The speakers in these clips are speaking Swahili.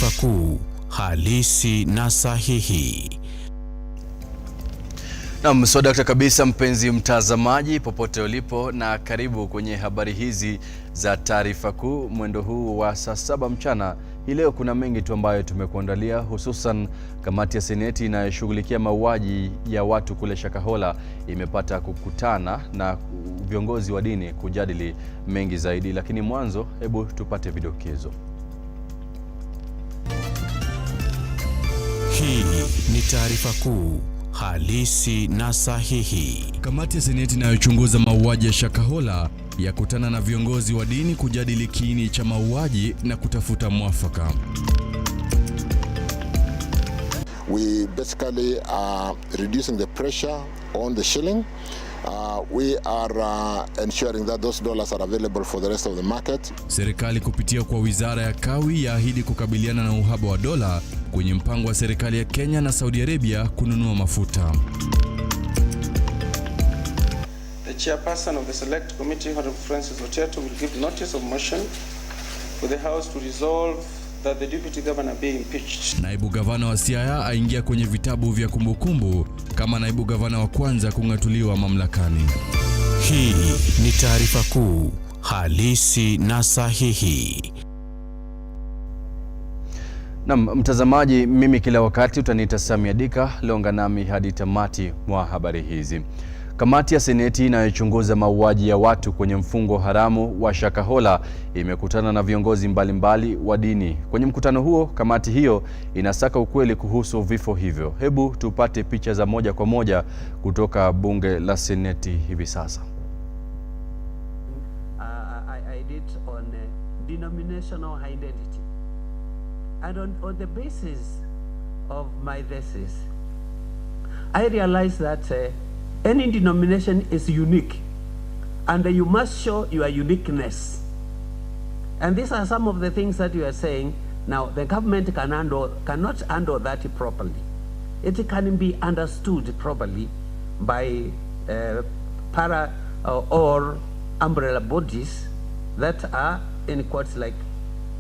Taarifa Kuu, halisi na sahihi. Naam, swadakta kabisa mpenzi mtazamaji popote ulipo, na karibu kwenye habari hizi za Taarifa Kuu mwendo huu wa saa 7 mchana. Hii leo kuna mengi tu ambayo tumekuandalia, hususan kamati ya Seneti inayoshughulikia mauaji ya watu kule Shakahola imepata kukutana na viongozi wa dini kujadili mengi zaidi, lakini mwanzo hebu tupate vidokezo. Hii ni Taarifa Kuu, halisi na sahihi. Kamati ya Seneti inayochunguza mauaji ya Shakahola yakutana na viongozi wa dini kujadili kiini cha mauaji na kutafuta mwafaka. We basically are reducing the pressure on the shilling. We are ensuring that those dollars are available for the rest of the market. Serikali kupitia kwa Wizara ya Kawi yaahidi kukabiliana na uhaba wa dola kwenye mpango wa serikali ya Kenya na Saudi Arabia kununua mafuta. The chairperson of the Select Committee, Honorable Francis Oteto, will give notice of motion for the House to resolve that the Deputy Governor be impeached. Naibu Gavana wa Siaya aingia kwenye vitabu vya kumbukumbu kama naibu gavana wa kwanza kung'atuliwa mamlakani. Hii ni Taarifa Kuu, halisi na sahihi. Naam, mtazamaji, mimi kila wakati utaniita Samia Dika, longa nami hadi tamati mwa habari hizi. Kamati ya Seneti inayochunguza mauaji ya watu kwenye mfungo haramu wa Shakahola imekutana na viongozi mbalimbali wa dini. Kwenye mkutano huo, kamati hiyo inasaka ukweli kuhusu vifo hivyo. Hebu tupate picha za moja kwa moja kutoka bunge la Seneti hivi sasa. I did on denominational identity. And on the basis of my thesis, I realized that any denomination is unique, and you must show your uniqueness. And these are some of the things that you are saying. Now, the government cannot handle that properly. It can be understood properly by para or umbrella bodies that are in quotes like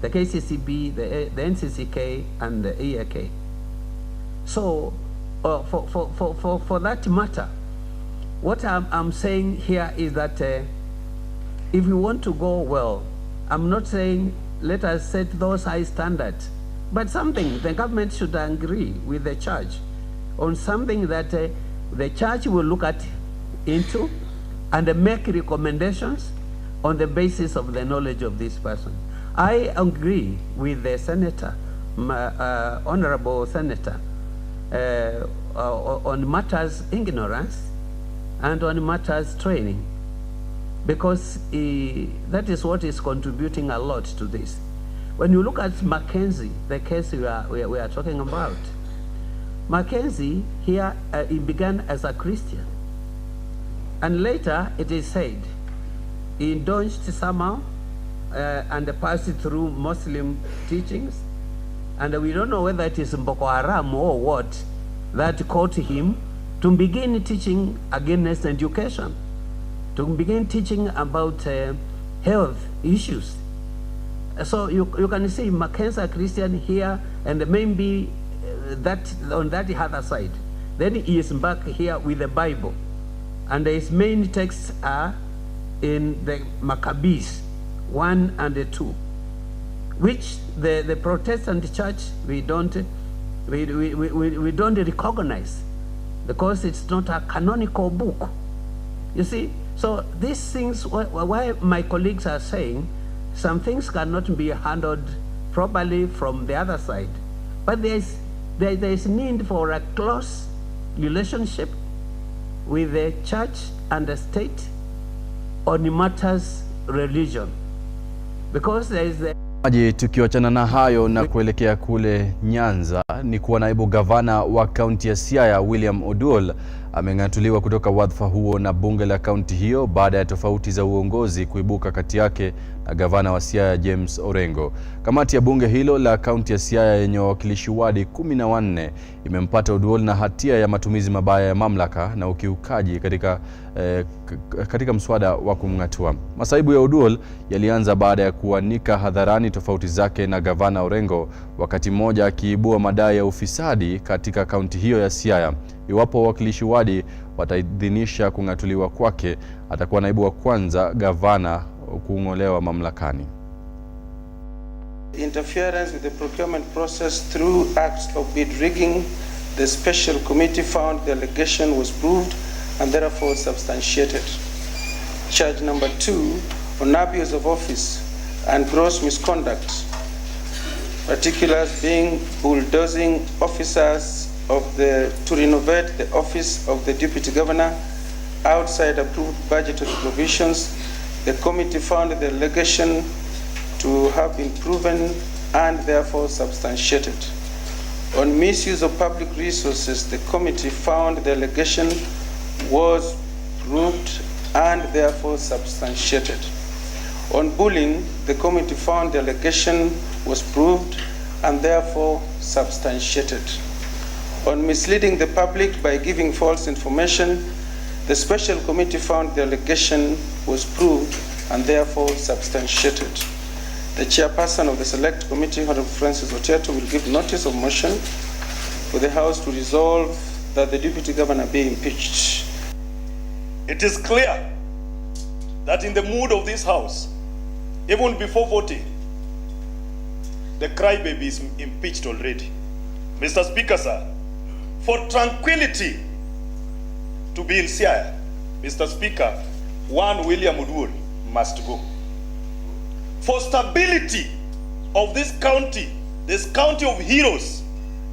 the KCCB, the NCCK, and the EAK. So, for that matter, what I'm saying here is that if you want to go well, I'm not saying let us set those high standards, but something the government should agree with the church on something that the church will look into and make recommendations on the basis of the knowledge of this person. I agree with the senator, honorable senator, on matters ignorance and on matters training, because that is what is contributing a lot to this. When you look at Mackenzie, the case we are talking about, Mackenzie here he began as a Christian, and later it is said he indulged somehow and passed through Muslim teachings, and we don't know whether it is Boko Haram or what that caught him to begin teaching against education, to begin teaching about health issues. So you can see Mackenzie Christian here, and maybe that on that other side. Then he is back here with the Bible, and his main texts are in the Maccabees 1 and 2, which the Protestant church we don't recognize, because it's not a canonical book. You see, so these things, why my colleagues are saying some things cannot be handled properly from the other side, but there is need for a close relationship with the church and the state on matters religion, because there is the Tukiachana na hayo na kuelekea kule Nyanza, ni kuwa naibu gavana wa kaunti ya Siaya William Oduol ameng'atuliwa kutoka wadhifa huo na bunge la kaunti hiyo baada ya tofauti za uongozi kuibuka kati yake na gavana wa Siaya James Orengo. Kamati ya bunge hilo la kaunti ya Siaya yenye wawakilishi wadi 14 imempata Oduol na hatia ya matumizi mabaya ya mamlaka na ukiukaji katika mswada wa kumng'atua. Masaibu ya Oduol yalianza baada ya kuanika hadharani tofauti zake na gavana Orengo, wakati mmoja akiibua madai ya ufisadi katika kaunti hiyo ya Siaya. Iwapo wawakilishi wadi wataidhinisha kung'atuliwa kwake, atakuwa naibu wa kwanza gavana kung'olewa mamlakani. Interference with the procurement process through acts of bid rigging, the special committee found the allegation was proved and therefore substantiated. Charge number 2 on abuse of office and gross misconduct, particulars being bulldozing officers to renovate the office of the deputy governor outside approved budgetary provisions. The committee found the allegation to have been proven and therefore substantiated. On misuse of public resources, the committee found the allegation was proved and therefore substantiated. On bullying, the committee found the allegation was proved and therefore substantiated. On misleading the public by giving false information, the special committee found the allegation was proved and therefore substantiated. The chairperson of the select committee, Honorable Francis Oteto, will give notice of motion for the House to resolve that the deputy governor be impeached. It is clear that in the mood of this House, even before voting, the crybaby is impeached already. Mr. Speaker, sir, for tranquility to be in Siaya, Mr. Speaker, one William Oduol must go. For stability of this county of heroes,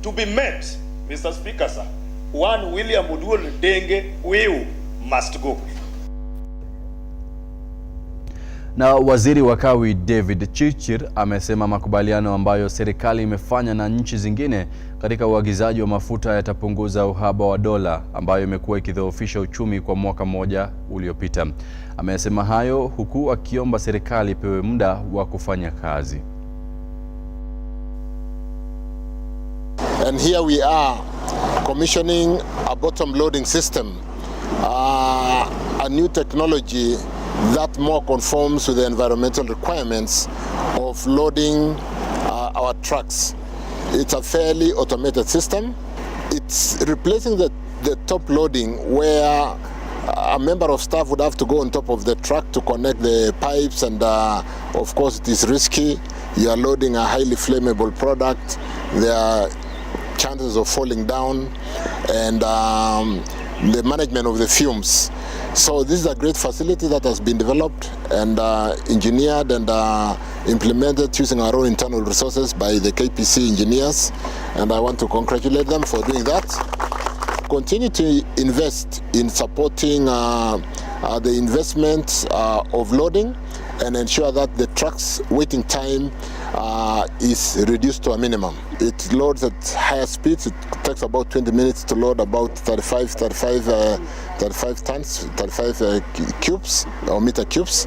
to be met, Mr. Speaker, sir, one William Oduol Denge Weu must go. Na waziri wa kawi David Chirchir amesema makubaliano ambayo serikali imefanya na nchi zingine katika uagizaji wa mafuta yatapunguza uhaba wa dola ambayo imekuwa ikidhoofisha uchumi kwa mwaka mmoja uliopita. Amesema hayo huku akiomba serikali ipewe muda wa kufanya kazi. And here we are commissioning a bottom loading system, a new technology that more conforms with the environmental requirements of loading our trucks. It's a fairly automated system. It's replacing the top loading where a member of staff would have to go on top of the truck to connect the pipes, and of course it is risky. You are loading a highly flammable product. There are chances of falling down, and the management of the fumes. So this is a great facility that has been developed and engineered and implemented using our own internal resources by the KPC engineers, and I want to congratulate them for doing that. Continue to invest in supporting the investment of loading and ensure that the truck's waiting time is reduced to a minimum. It loads at higher speeds. It takes about 20 minutes to load about 35 tons, 35 cubes or meter cubes,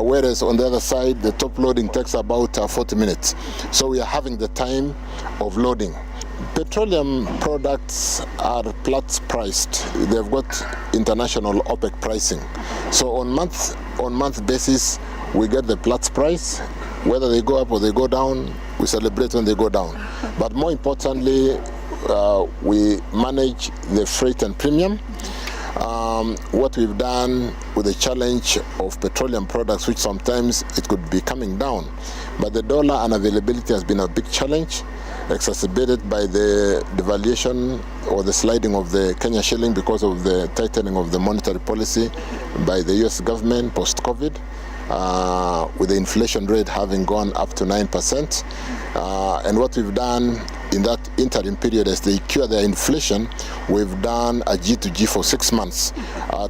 whereas on the other side the top loading takes about 40 minutes. So we are having the time of loading. Petroleum products are Platts priced. They've got international OPEC pricing. So on month basis we get the Platts price. Whether they go up or they go down, we celebrate when they go down. But more importantly, we manage the freight and premium. What we've done with the challenge of petroleum products, which sometimes it could be coming down, but the dollar unavailability has been a big challenge, exacerbated by the devaluation or the sliding of the Kenya shilling because of the tightening of the monetary policy by the US government post-COVID. With the inflation rate having gone up to 9%. And what we've done in that interim period as they cure their inflation, we've done a G2G for 6 months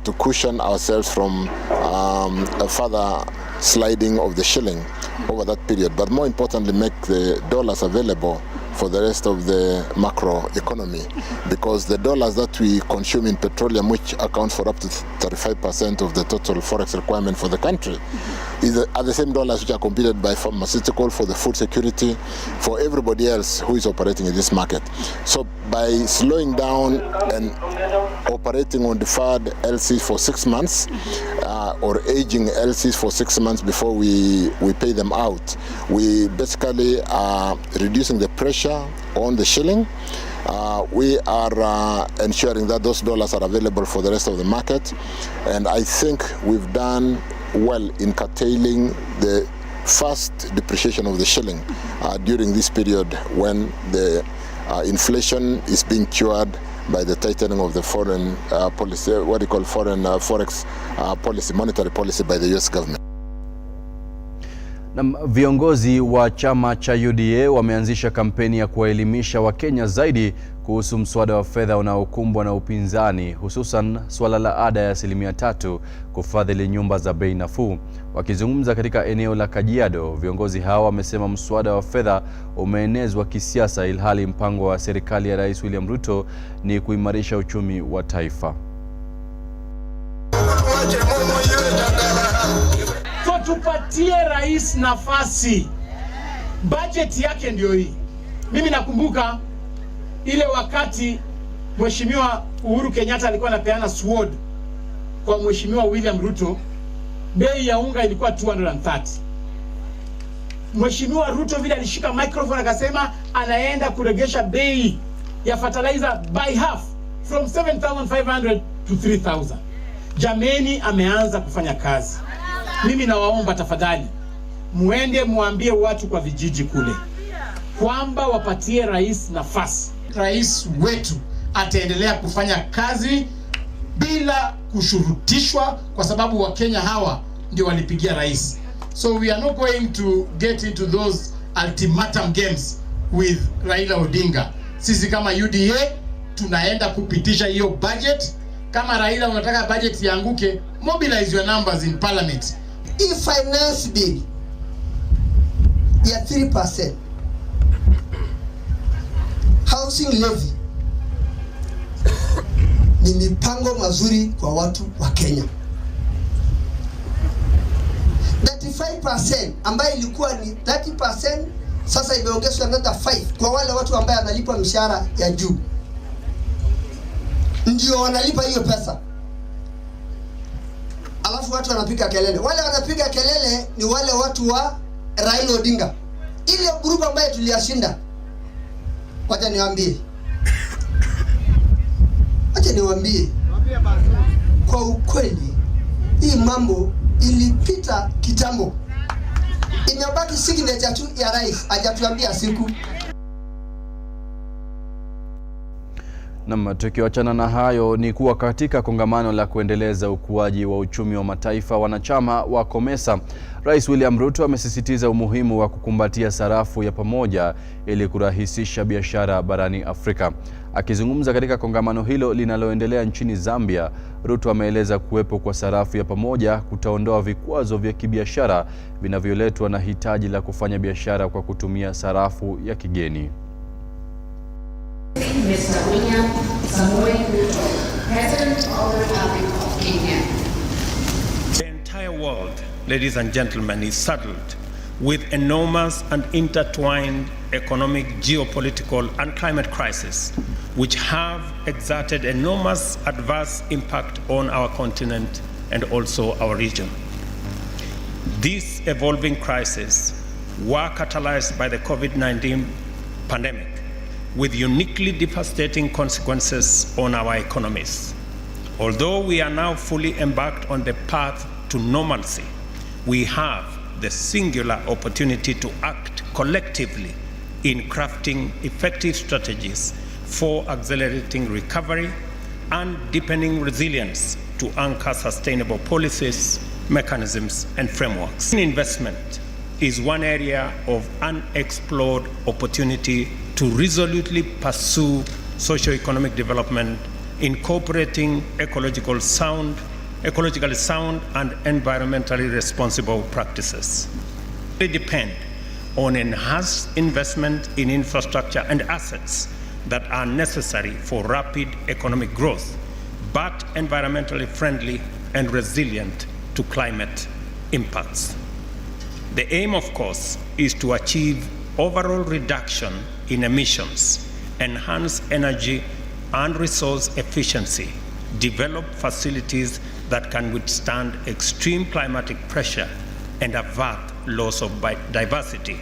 to cushion ourselves from a further sliding of the shilling over that period. But more importantly, make the dollars available for the rest of the macro economy, because the dollars that we consume in petroleum, which accounts for up to 35% of the total forex requirement for the country, are the same dollars which are competed by pharmaceutical, for the food security, for everybody else who is operating in this market. So by slowing down and operating on deferred LCs for 6 months, or aging LCs for 6 months before we pay them out, we basically are reducing the pressure on the shilling. We are ensuring that those dollars are available for the rest of the market, and I think we've done well in curtailing the fast depreciation of the shilling during this period when the inflation is being cured by the tightening of the foreign policy, what you call foreign forex policy, monetary policy by the US government. Na viongozi wa chama cha UDA wameanzisha kampeni ya kuwaelimisha Wakenya zaidi kuhusu mswada wa fedha unaokumbwa na upinzani, hususan swala la ada ya 3% kufadhili nyumba za bei nafuu. Wakizungumza katika eneo la Kajiado, viongozi hao wamesema mswada wa fedha umeenezwa kisiasa, ilhali mpango wa serikali ya Rais William Ruto ni kuimarisha uchumi wa taifa. So tupatie rais nafasi. Budget yake ndio hii. Mimi nakumbuka ile wakati Mheshimiwa Uhuru Kenyatta alikuwa anapeana sword kwa Mheshimiwa William Ruto, bei ya unga ilikuwa 230. Mheshimiwa Ruto vile alishika microphone akasema anaenda kuregesha bei ya fertilizer by half, from 7,500 to 3,000. Jameni ameanza kufanya kazi. Mimi nawaomba tafadhali, muende muambie watu kwa vijiji kule kwamba wapatie rais nafasi. Rais wetu ataendelea kufanya kazi bila kushurutishwa, kwa sababu Wakenya hawa ndio walipigia rais. So we are not going to get into those ultimatum games with Raila Odinga. Sisi kama UDA tunaenda kupitisha hiyo budget. Kama Raila unataka budget ianguke, mobilize your numbers in parliament. If finance bill ya 3%, housing levy ni mipango mazuri kwa watu wa Kenya. 35% ambayo ilikuwa ni 30%, sasa imeongezwa another 5 kwa wale watu ambao wanalipa mishahara ya juu. Ndio wanalipa hiyo pesa. Alafu watu wanapiga kelele. Wale wanapiga kelele ni wale watu wa Raila Odinga. Ile group ambayo tuliyashinda. Wacha niwaambie. Kwa ukweli hii mambo ilipita kitambo. Imebaki signature tu ya rais, hajatuambia siku. Na tukiachana na hayo ni kuwa katika kongamano la kuendeleza ukuaji wa uchumi wa mataifa wanachama wa COMESA, Rais William Ruto amesisitiza umuhimu wa kukumbatia sarafu ya pamoja ili kurahisisha biashara barani Afrika. Akizungumza katika kongamano hilo linaloendelea nchini Zambia, Ruto ameeleza kuwepo kwa sarafu ya pamoja kutaondoa vikwazo vya kibiashara vinavyoletwa na hitaji la kufanya biashara kwa kutumia sarafu ya kigeni. Mr. William Samoei Ruto, President of the Republic of Kenya. The entire world, ladies and gentlemen, is saddled with enormous and intertwined economic, geopolitical, and climate crises, which have exerted enormous adverse impact on our continent and also our region. These evolving crises were catalyzed by the COVID-19 pandemic, with uniquely devastating consequences on our economies. Although we are now fully embarked on the path to normalcy, we have the singular opportunity to act collectively in crafting effective strategies for accelerating recovery and deepening resilience to anchor sustainable policies, mechanisms, and frameworks. Investment is one area of unexplored opportunity to resolutely pursue socio-economic development, incorporating ecologically sound and environmentally responsible practices. They depend on enhanced investment in infrastructure and assets that are necessary for rapid economic growth, but environmentally friendly and resilient to climate impacts. The aim, of course, is to achieve overall reduction in emissions, enhance energy and resource efficiency, develop facilities that can withstand extreme climatic pressure, and avert loss of biodiversity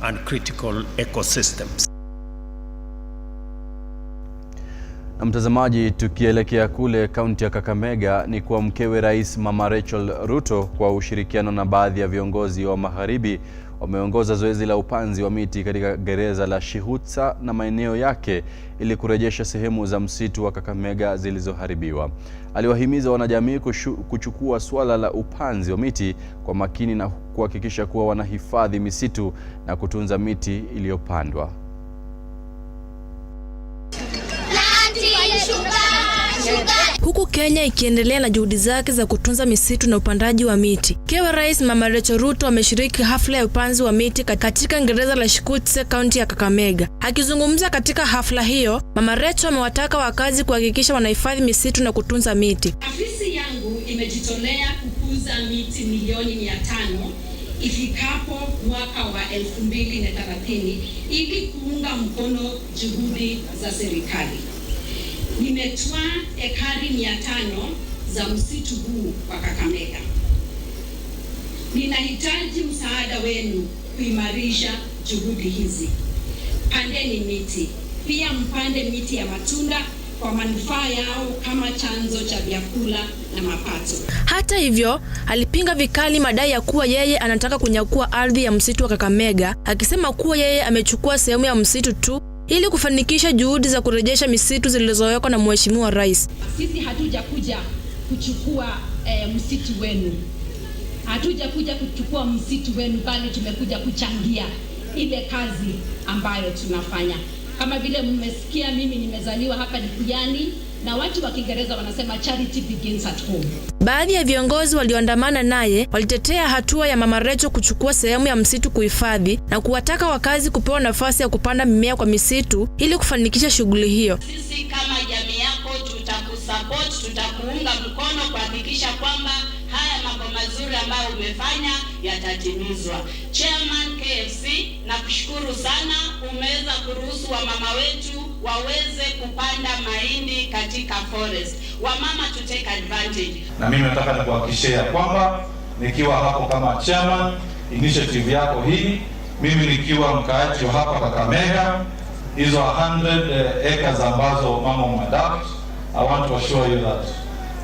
and critical ecosystems. Na mtazamaji, tukielekea kule kaunti ya Kakamega, ni kwa mkewe Rais Mama Rachel Ruto kwa ushirikiano na baadhi ya viongozi wa magharibi wameongoza zoezi la upanzi wa miti katika gereza la Shihutsa na maeneo yake ili kurejesha sehemu za msitu wa Kakamega zilizoharibiwa. Aliwahimiza wanajamii kuchukua swala la upanzi wa miti kwa makini na kuhakikisha kuwa wanahifadhi misitu na kutunza miti iliyopandwa. Huku Kenya ikiendelea na juhudi zake za kutunza misitu na upandaji wa miti, mkewe Rais Mama Rachel Ruto ameshiriki hafla ya upanzi wa miti katika gereza la Shihutsa, kaunti ya Kakamega. Akizungumza katika hafla hiyo, Mama Rachel amewataka wakazi kuhakikisha wanahifadhi misitu na kutunza miti. Afisi yangu imejitolea kukuza miti milioni 500 ifikapo mwaka wa 2030 ili kuunga mkono juhudi za serikali. Nimetoa ekari 500 za msitu huu wa Kakamega. Ninahitaji msaada wenu kuimarisha juhudi hizi. Pandeni miti. Pia mpande miti ya matunda kwa manufaa yao kama chanzo cha vyakula na mapato. Hata hivyo, alipinga vikali madai ya kuwa yeye anataka kunyakua ardhi ya msitu wa Kakamega, akisema kuwa yeye amechukua sehemu ya msitu tu ili kufanikisha juhudi za kurejesha misitu zilizowekwa na Mheshimiwa Rais. Sisi hatujakuja kuchukua msitu wenu. Hatujakuja kuchukua msitu wenu, bali tumekuja kuchangia ile kazi ambayo tunafanya. Kama vile mmesikia, mimi nimezaliwa hapa Likuyani na watu wa Kiingereza wanasema charity begins at home. Baadhi ya viongozi walioandamana naye walitetea hatua ya Mama Rachel kuchukua sehemu ya msitu kuhifadhi na kuwataka wakazi kupewa nafasi ya kupanda mimea kwa misitu ili kufanikisha shughuli hiyo. Sisi kama jamii yako tutakusupport, tutakuunga mkono kuhakikisha kwamba haya mambo mazuri ambayo umefanya yatatimizwa. Chairman KFC, nakushukuru sana, umeweza kuruhusu wamama wetu waweze kupanda mahindi katika forest. Wamama to take advantage. Na mimi nataka nikuhakikishia kwamba nikiwa hapo kama chairman, initiative yako hii, mimi nikiwa mkaaji wa hapa Kakamega, hizo 100 acres ambazo mama umeadopt, I want to assure you that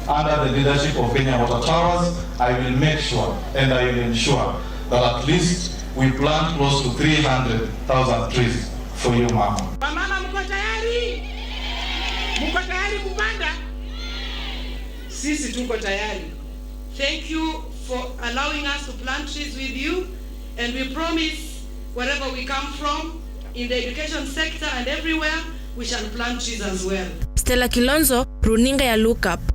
under the leadership of Kenya Water Towers, I will make sure and I will ensure that at least we plant close to 300,000 trees for you, mama. Mama, mko tayari? Mko tayari kupanda? Sisi tuko tayari. Thank you for allowing us to plant trees with you, and we promise wherever we come from, in the education sector and everywhere, we shall plant trees as well. Stella Kilonzo, runinga ya Lookuptv.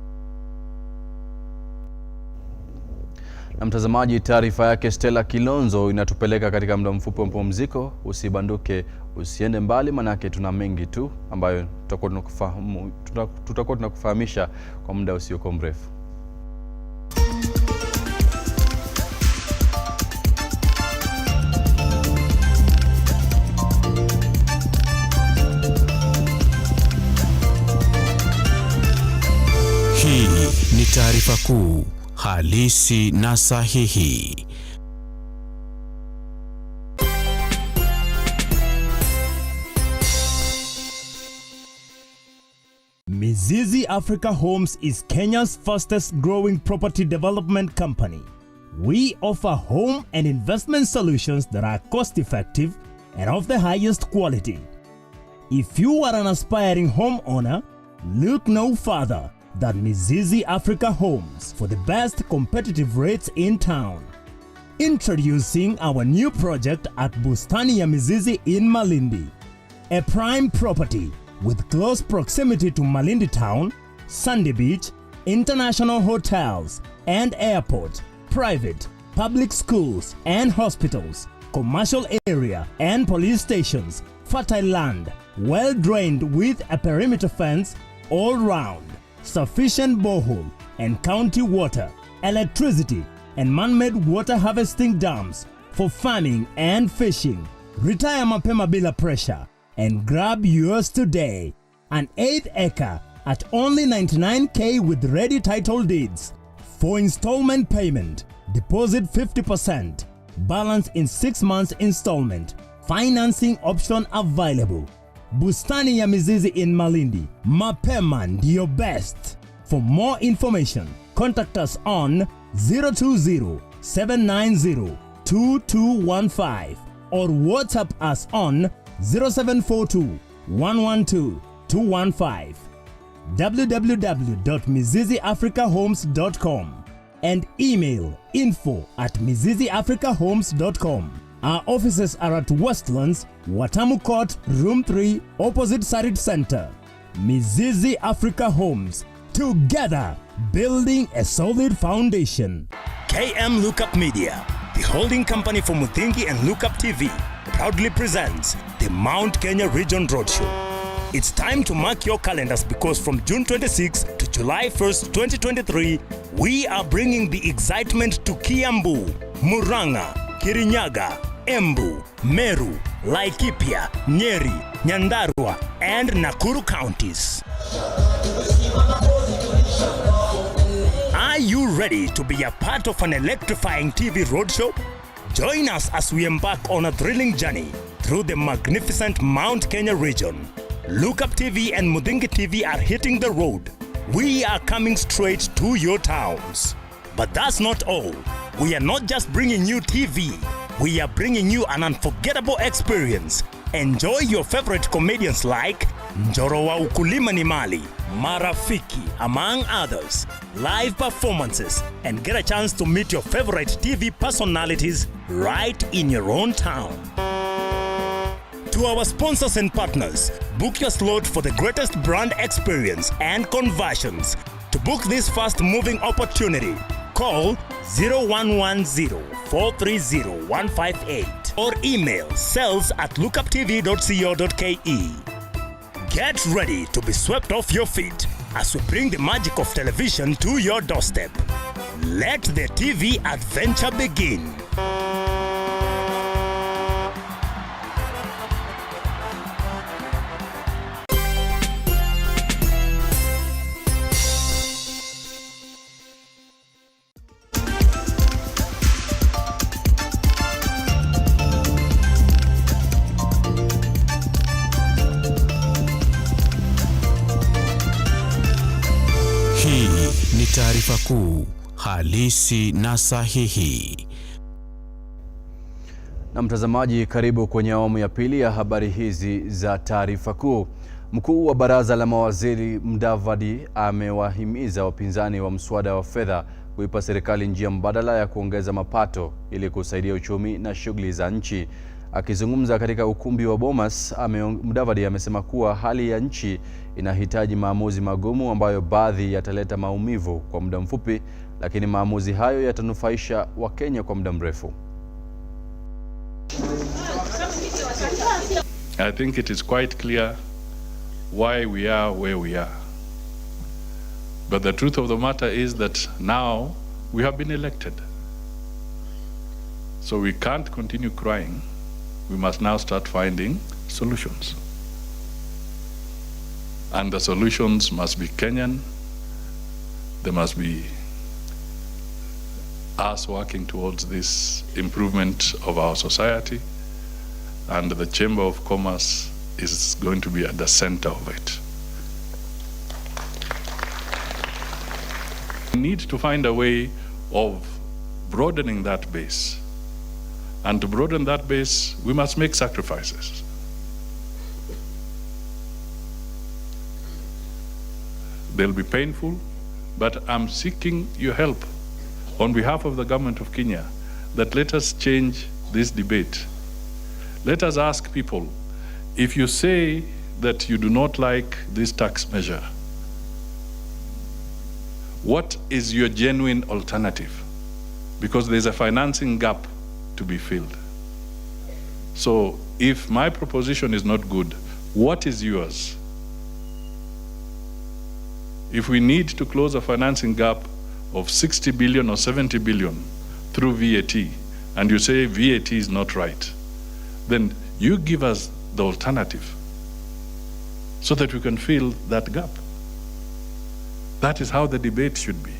Na mtazamaji, taarifa yake Stella Kilonzo inatupeleka katika muda mfupi wa mapumziko. Usibanduke, usiende mbali, manake tuna mengi tu ambayo tutakuwa tunakufahamisha kwa muda usiokuwa mrefu. Hii ni Taarifa Kuu, halisi na sahihi. Mizizi Africa Homes is Kenya's fastest growing property development company. We offer home and investment solutions that are cost-effective and of the highest quality. If you are an aspiring homeowner, look no further than Mizizi Africa Homes for the best competitive rates in town. Introducing our new project at Bustani ya Mizizi in Malindi, a prime property with close proximity to Malindi Town, Sandy Beach, international hotels and airport, private, public schools and hospitals, commercial area and police stations, fertile land, well drained with a perimeter fence all round, sufficient borehole and county water, electricity and man-made water harvesting dams for farming and fishing. Retire mapema bila pressure and grab yours today. An 8th acre at only 99k with ready title deeds. For installment payment, deposit 50%, balance in 6 months installment. Financing option available. Bustani ya Mizizi in Malindi. Mapema ndio best. For more information, contact us on 020-790-2215 or WhatsApp us on 0742-112-215. www.miziziafricahomes.com and email info@miziziafricahomes.com. Our offices are at Westlands, Watamu Court, Room 3, opposite Sarit Center. Mizizi Africa Homes. Together, building a solid foundation. KM Lookup Media, the holding company for Muthingi and Lookuptv, proudly presents the Mount Kenya Region Roadshow. It's time to mark your calendars because from June 26 to July 1st, 2023, we are bringing the excitement to Kiambu, Murang'a, Kirinyaga, Embu, Meru, Laikipia, Nyeri, Nyandarua, and Nakuru counties. Are you ready to be a part of an electrifying TV roadshow? Join us as we embark on a thrilling journey through the magnificent Mount Kenya region. Lookuptv and Muthingi TV are hitting the road. We are coming straight to your towns. But that's not all. We are not just bringing you TV. We are bringing you an unforgettable experience. Enjoy your favorite comedians like Njoro wa Ukulima ni Mali, Marafiki, among others, live performances, and get a chance to meet your favorite TV personalities right in your own town. To our sponsors and partners, book your slot for the greatest brand experience and conversions. To book this fast-moving opportunity, call 0110-430-158 or email sales@lookuptv.co.ke. Get ready to be swept off your feet as we bring the magic of television to your doorstep. Let the TV adventure begin. Hii ni taarifa kuu halisi na sahihi. Na mtazamaji, karibu kwenye awamu ya pili ya habari hizi za taarifa kuu. Mkuu wa baraza la mawaziri Mudavadi amewahimiza wapinzani wa mswada wa fedha kuipa serikali njia mbadala ya kuongeza mapato ili kusaidia uchumi na shughuli za nchi. Akizungumza katika ukumbi wa Bomas, Mudavadi amesema kuwa hali ya nchi inahitaji maamuzi magumu ambayo baadhi yataleta maumivu kwa muda mfupi, lakini maamuzi hayo yatanufaisha Wakenya kwa muda mrefu. I think it is quite clear why we are where we are. But the truth of the matter is that now we have been elected. So we can't continue crying. We must now start finding solutions. And the solutions must be Kenyan. They must be us working towards this improvement of our society. And the Chamber of Commerce is going to be at the center of it. We need to find a way of broadening that base. And to broaden that base, we must make sacrifices. They'll be painful, but I'm seeking your help on behalf of the government of Kenya that let us change this debate. Let us ask people, if you say that you do not like this tax measure, what is your genuine alternative? Because there's a financing gap to be filled. So if my proposition is not good, what is yours? If we need to close a financing gap of 60 billion or 70 billion through VAT, and you say VAT is not right, then you give us the alternative so that we can fill that gap. That is how the debate should be.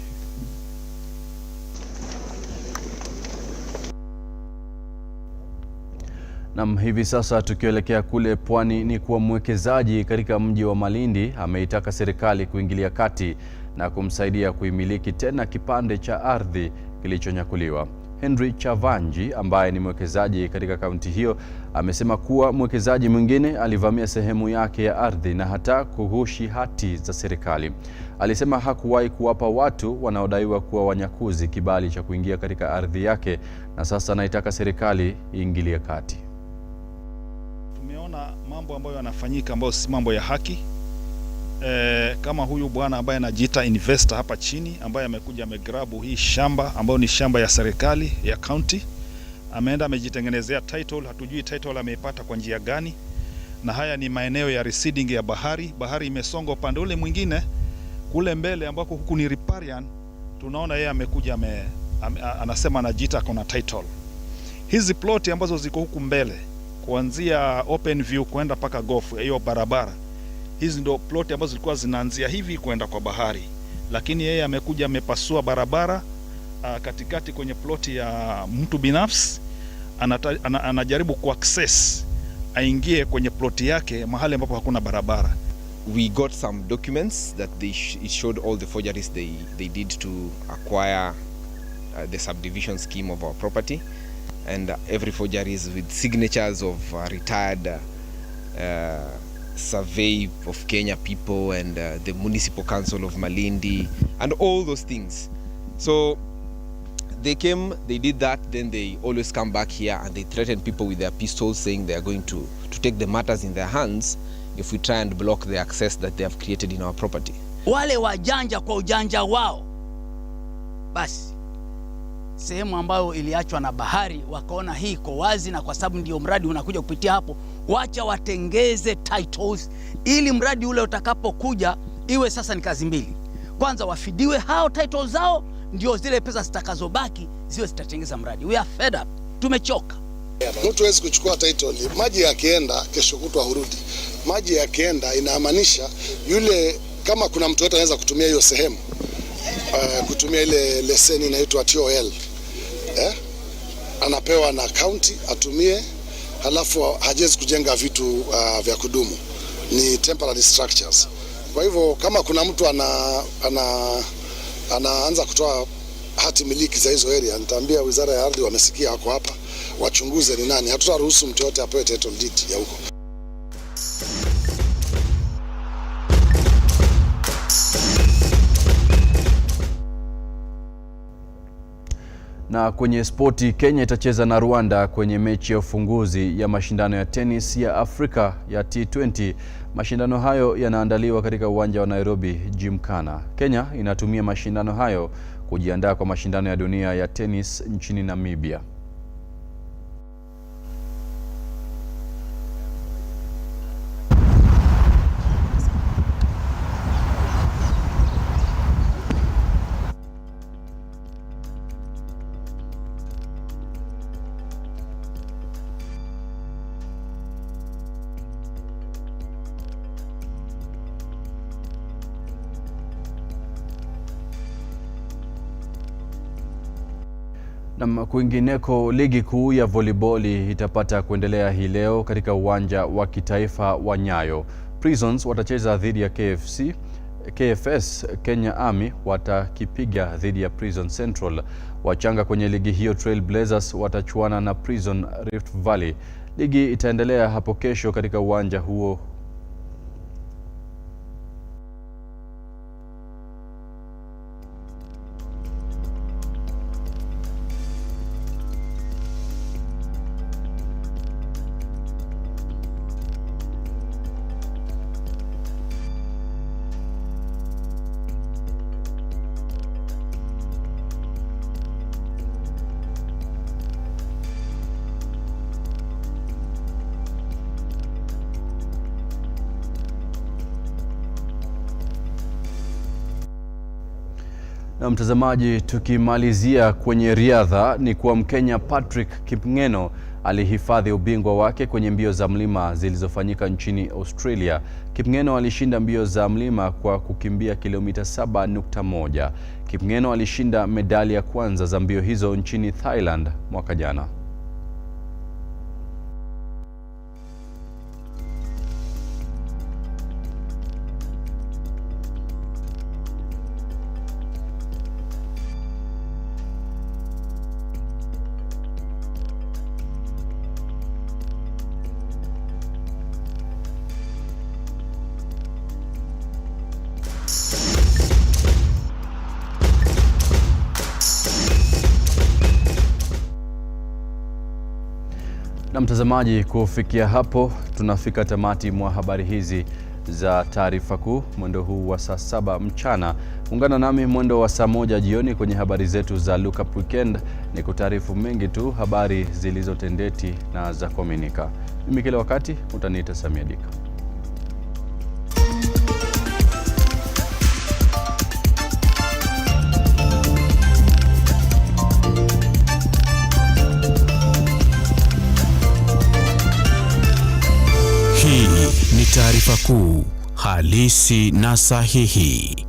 Na hivi sasa tukielekea kule pwani ni kuwa mwekezaji katika mji wa Malindi ameitaka serikali kuingilia kati na kumsaidia kuimiliki tena kipande cha ardhi kilichonyakuliwa. Henry Chavanji ambaye ni mwekezaji katika kaunti hiyo amesema kuwa mwekezaji mwingine alivamia sehemu yake ya ardhi na hata kughushi hati za serikali. Alisema hakuwahi kuwapa watu wanaodaiwa kuwa wanyakuzi kibali cha kuingia katika ardhi yake na sasa anaitaka serikali iingilie kati. Tumeona mambo ambayo yanafanyika ambayo si mambo ya haki. Kama huyu bwana ambaye anajiita investor hapa chini ambaye amekuja amegrabu hii shamba ambayo ni shamba ya serikali ya county, ameenda amejitengenezea title, hatujui title ameipata kwa njia gani, na haya ni maeneo ya receding ya bahari. Bahari imesonga upande ule mwingine kule mbele ambako huku ni riparian. Tunaona yeye amekuja anasema anajiita kuna title. Hizi ploti ambazo ziko huku mbele kuanzia open view kwenda paka gofu hiyo barabara, hizi ndo ploti ambazo zilikuwa zinaanzia hivi kwenda kwa bahari, lakini yeye amekuja amepasua barabara katikati kwenye ploti ya mtu binafsi. Anajaribu kuaccess aingie kwenye ploti yake mahali ambapo hakuna barabara. We got some documents that it showed all the forgeries they did to acquire the subdivision scheme of our property, and every forgery is with signatures of retired survey of Kenya people and the municipal council of Malindi and all those things. So they came, they did that, then they always come back here and they threaten people with their pistols, saying they are going to take the matters in their hands if we try and block the access that they have created in our property. Wale wajanja kwa ujanja wao, basi sehemu ambayo iliachwa na bahari wakaona hii iko wazi, na kwa sababu ndio mradi unakuja kupitia hapo, wacha watengeze titles ili mradi ule utakapokuja iwe sasa ni kazi mbili. Kwanza wafidiwe hao titles zao, ndio zile pesa zitakazobaki ziwe zitatengeza mradi. We are fed up, tumechoka. Mtu hawezi kuchukua title, maji yakienda kesho kutwa hurudi. Maji yakienda inamaanisha yule, kama kuna mtu yote anaweza kutumia hiyo sehemu, kutumia ile leseni inaitwa TOL, anapewa na county atumie, halafu hajezi kujenga vitu vya kudumu, ni temporary structures. Kwa hivyo kama kuna mtu anaanza kutoa hati miliki za hizo area, nitaambia Wizara ya Ardhi wamesikia, wako hapa, wachunguze ni nani. Hatutaruhusu mtu yote apewe title deed ya huko. Na kwenye spoti, Kenya itacheza na Rwanda kwenye mechi ya ufunguzi ya mashindano ya tenis ya Afrika ya T20. Mashindano hayo yanaandaliwa katika uwanja wa Nairobi Gymkhana. Kenya inatumia mashindano hayo kujiandaa kwa mashindano ya dunia ya tenis nchini Namibia. Na kwingineko, ligi kuu ya volleyball itapata kuendelea hii leo katika uwanja wa kitaifa wa Nyayo. Prisons watacheza dhidi ya KFS. Kenya Army watakipiga dhidi ya Prison Central. Wachanga kwenye ligi hiyo Trail Blazers watachuana na Prison Rift Valley. Ligi itaendelea hapo kesho katika uwanja huo. Na mtazamaji, tukimalizia kwenye riadha ni kuwa Mkenya Patrick Kipngeno alihifadhi ubingwa wake kwenye mbio za mlima zilizofanyika nchini Australia. Kipngeno alishinda mbio za mlima kwa kukimbia kilomita 7.1. Kipngeno alishinda medali ya kwanza za mbio hizo nchini Thailand mwaka jana. Na mtazamaji, kufikia hapo tunafika tamati mwa habari hizi za Taarifa Kuu mwendo huu wa saa 7 mchana. Ungana nami mwendo wa saa 1 jioni kwenye habari zetu za Lookup Weekend ni kutaarifu mengi tu, habari zilizotendeti na za kuaminika. Mimi kila wakati utaniita Samia Dika. Hii ni Taarifa Kuu, halisi na sahihi.